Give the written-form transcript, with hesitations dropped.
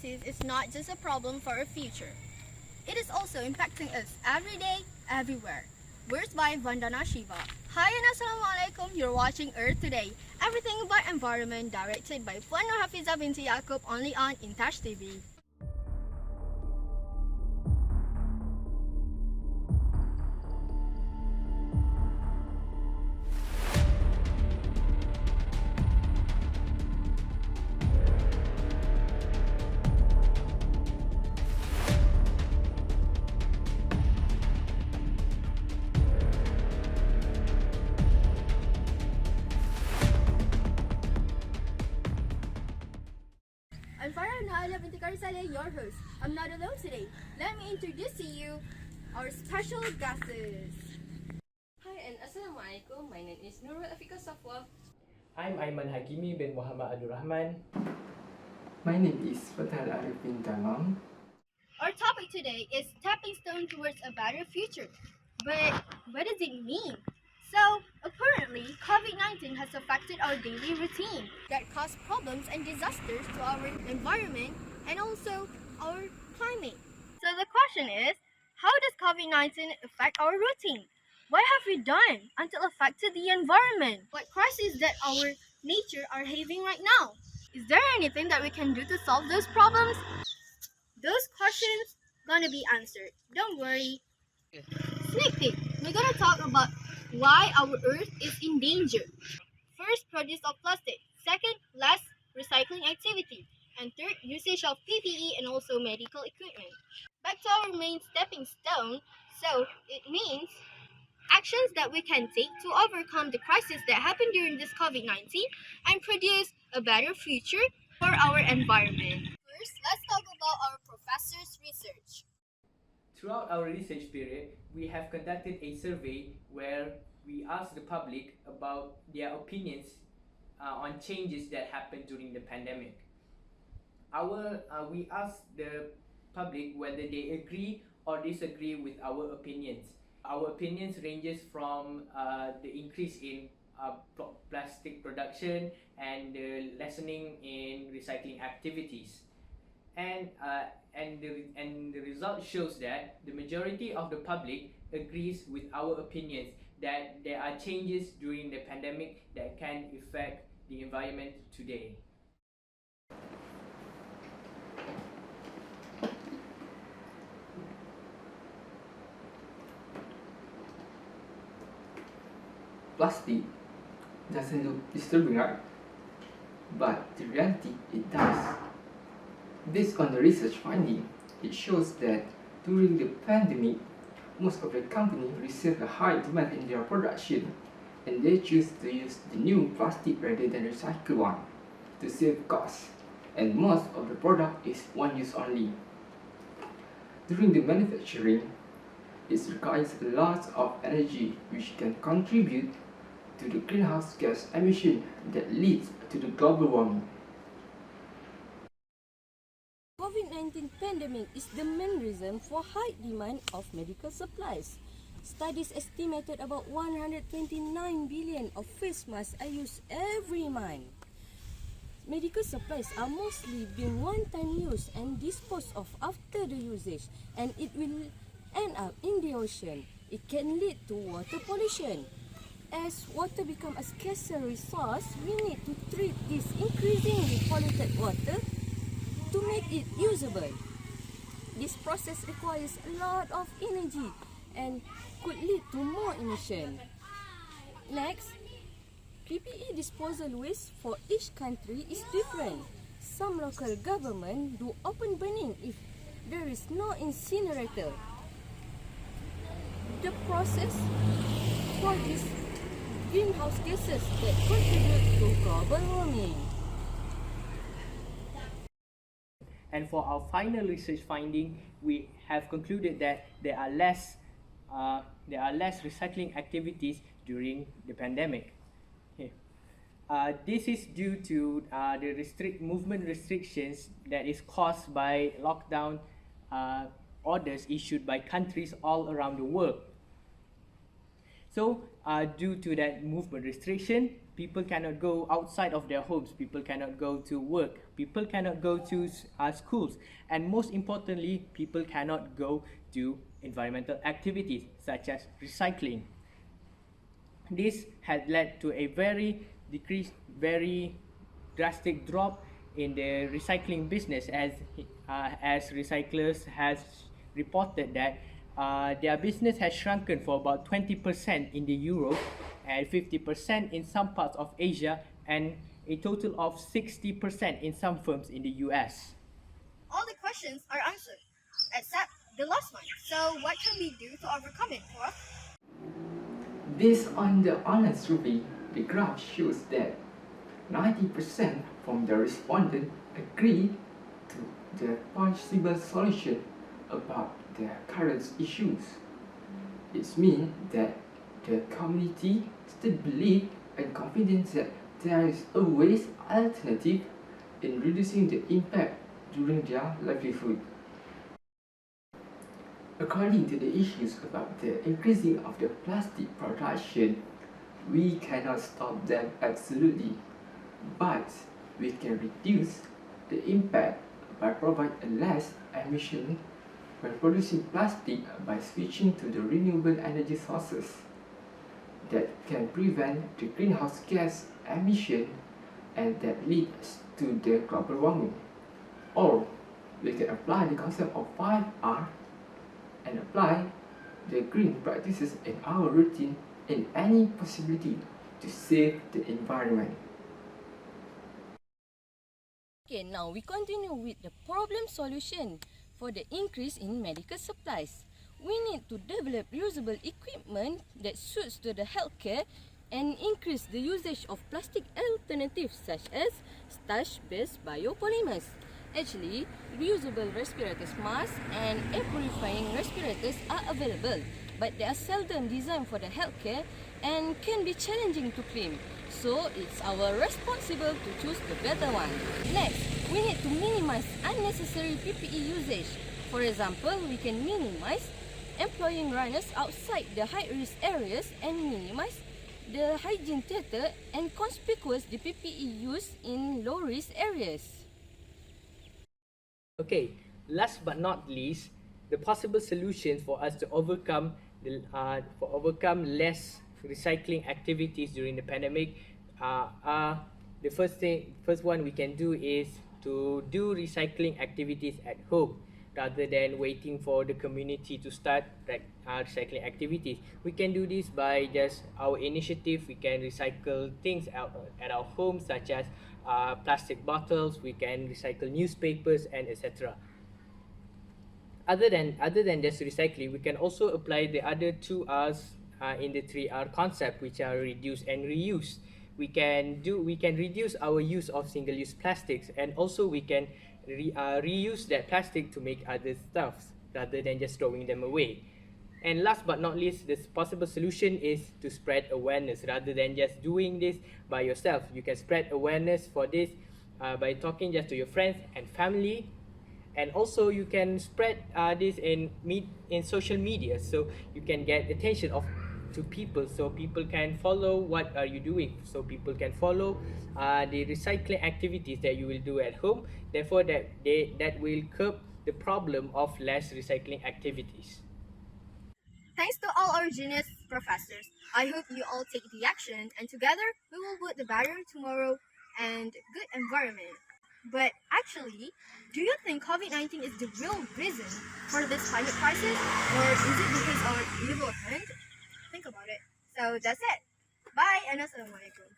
crisis is not just a problem for our future. It is also impacting us every day, everywhere. Words by Vandana Shiva. Hi and Assalamualaikum, you're watching Earth Today. Everything about environment directed by Puan Nurhafizah Binti Yaacob only on Integrasi TV. I'm Farah Binti Saleh, your host. I'm not alone today. Let me introduce to you our special guests. Hi and Assalamualaikum. My name is Nurul Afiqah Safwah. I'm Aiman Hakimi bin Muhammad Rahman. My name is Fathal Arif bin Tamam. Our topic today is stepping stone towards a better future. But what does it mean? So, apparently, COVID-19 has affected our daily routine that caused problems and disasters to our environment and also our climate. So the question is, how does COVID-19 affect our routine? What have we done until affected the environment? What crises that our nature are having right now? Is there anything that we can do to solve those problems? Those questions gonna be answered. Don't worry. Sneak peek. We're gonna talk about why our Earth is in danger. First, produce of plastic. Second, less recycling activity. And third, usage of PPE and also medical equipment. Back to our main stepping stone. So, it means actions that we can take to overcome the crisis that happened during this COVID-19 and produce a better future for our environment. First, let's talk about our professor's research. Throughout our research period, we have conducted a survey where we asked the public about their opinions on changes that happened during the pandemic. We asked the public whether they agree or disagree with our opinions. Our opinions ranges from the increase in plastic production and the lessening in recycling activities. And the result shows that the majority of the public agrees with our opinions that there are changes during the pandemic that can affect the environment today. Plastic doesn't look disturbing, right? But in reality, it does. Based on the research finding, it shows that during the pandemic, most of the companies received a high demand in their production, and they choose to use the new plastic rather than recycled one to save costs, and most of the product is one use only. During the manufacturing, it requires a lot of energy which can contribute to the greenhouse gas emission that leads to the global warming. COVID-19 pandemic is the main reason for high demand of medical supplies. Studies estimated about 129 billion of face masks are used every month. Medical supplies are mostly being one-time use and disposed of after the usage, and it will end up in the ocean. It can lead to water pollution. As water becomes a scarcer resource, we need to treat this increasingly polluted water to make it usable. This process requires a lot of energy and could lead to more emission. Next, PPE disposal waste for each country is different. Some local government do open burning if there is no incinerator. The process produces greenhouse gases that contribute to global warming. And for our final research finding, we have concluded that there are less recycling activities during the pandemic. Okay. This is due to the movement restrictions that is caused by lockdown orders issued by countries all around the world. So due to that movement restriction, people cannot go outside of their homes, people cannot go to work, people cannot go to schools, and most importantly, people cannot go to environmental activities such as recycling. This had led to a very drastic drop in the recycling business, as recyclers has reported that their business has shrunken for about 20% in the Europe and 50% in some parts of Asia and a total of 60% in some firms in the US. All the questions are answered, except the last one. So what can we do to overcome it, Prof? Based on the online survey, the graph shows that 90% from the respondents agree to the possible solution about their current issues. It means that the community still believes and confident that there is always alternative in reducing the impact during their livelihood. According to the issues about the increasing of the plastic production, we cannot stop them absolutely, but we can reduce the impact by providing less emission when producing plastic by switching to the renewable energy sources that can prevent the greenhouse gas emission and that leads to the global warming. Or we can apply the concept of 5R and apply the green practices in our routine in any possibility to save the environment. Okay, now we continue with the problem solution for the increase in medical supplies. We need to develop usable equipment that suits to the healthcare and increase the usage of plastic alternatives such as starch-based biopolymers. Actually, reusable respirators masks and air purifying respirators are available, but they are seldom designed for the healthcare and can be challenging to clean. So, it's our responsibility to choose the better one. Next, we need to minimize unnecessary PPE usage. For example, we can minimize employing runners outside the high-risk areas and minimize the hygiene theatre and conspicuous the PPE used in low-risk areas. Okay, last but not least, the possible solutions for us to overcome less recycling activities during the pandemic are the first one we can do is to do recycling activities at home rather than waiting for the community to start recycling activities. We can do this by just our initiative. We can recycle things out at our home, such as plastic bottles. We can recycle newspapers and etc. Other than just recycling, we can also apply the other 2Rs in the 3R concept, which are reduce and reuse. We can reduce our use of single-use plastics, and also we can reuse that plastic to make other stuffs rather than just throwing them away. And last but not least, this possible solution is to spread awareness rather than just doing this by yourself. You can spread awareness for this by talking just to your friends and family, and also you can spread this in social media, so you can get attention to people, so people can follow what are you doing, so people can follow the recycling activities that you will do at home. Therefore, that will curb the problem of less recycling activities. Thanks to all our genius professors. I hope you all take the action, and together we will build the better tomorrow and good environment. But actually, do you think COVID-19 is the real reason for this climate crisis, or is it because our evil hand? Think about it. So that's it. Bye and assalamualaikum.